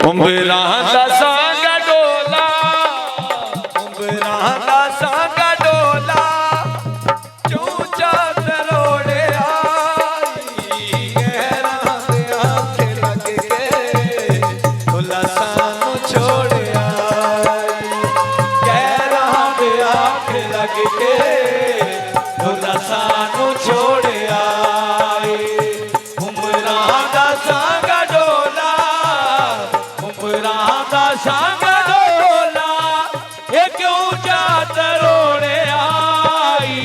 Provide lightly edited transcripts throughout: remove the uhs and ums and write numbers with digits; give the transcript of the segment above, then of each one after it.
उंबरां दा संग डोला, उंबरां दा संग डोला, चूचा तरोड़े आई, गैरां दे आखे लग के डोला सानू छोड़ आई, गैरां दे आखे लग के डोला सानू छोड़ आई। उंबरां दा संग डोला, उंबरां दा संग डोला, एक ऊंचा तरोड़े आई,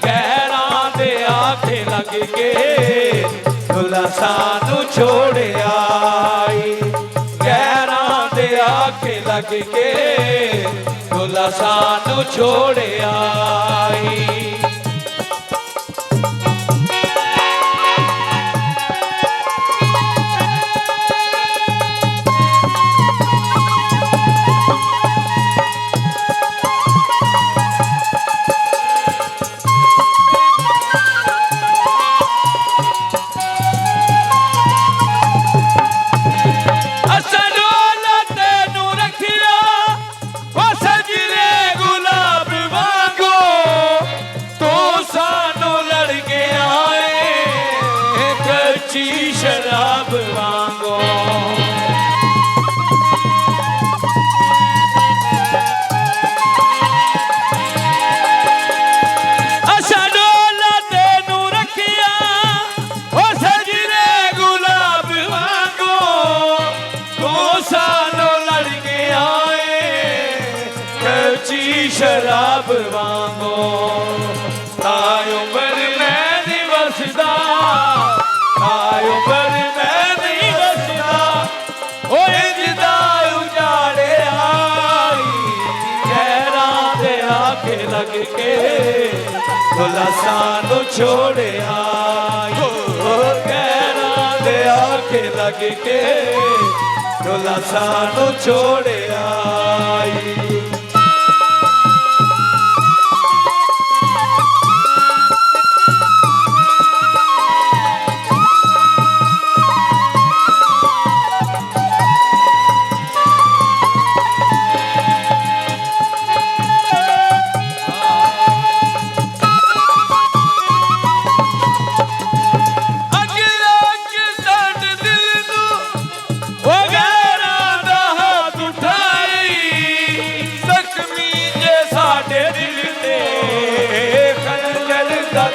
गैरां दे आखे लग के डोला सानू छोड़ आई, गैरां दे आखे लग के डोला सानू छोड़ आई। शराब वांगो असा डोला तेनू रखिया, ओ सजने गुलाब वांगो, तो सानो लड़ के आए कच्ची शराब वांगो। तायो पर मैं नहीं बसदा, तायो पर मैं नहीं बसदा, ओ इंजदा उजाड़े आई, गैरां दे आखे लग के डोला सानू छोड़ आई, ओ गैरां दे आखे लग के डोला सानू छोड़ आई।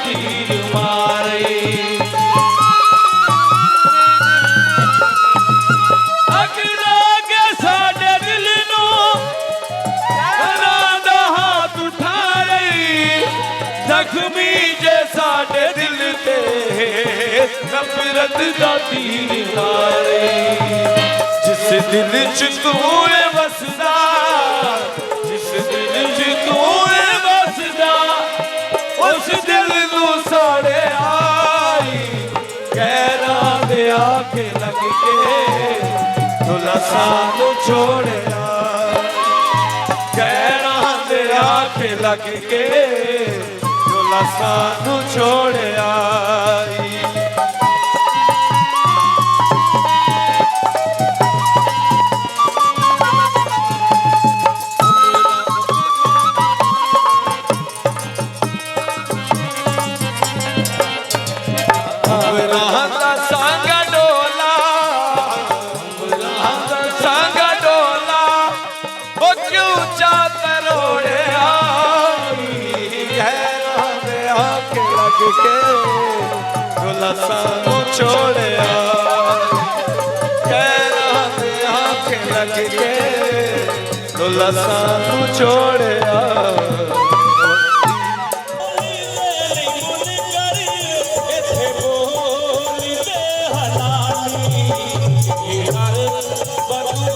तीर मारे अगला के साडे दिल नू करां दा हाथ उठाए, जख्मी जे साडे दिल ते नफरत दा तीर मारे। जिस दिल च तू है बसदा, जिस दिल च तू है बसदा, उस दिल साड़े आई, गैरां दे आखे लग के डोला सानू छोड़ आई, गैरां दे आखे लग के डोला सानू छोड़ आई। उंबरां दा संग डोला, उंबरां दा संग डोला, ओ ऊंचा तरोड़े आई, गैरां दे आखे लग के डोला सानू छोड़ आई, गैरां दे आखे लग के डोला सानू छोड़ आई। बदू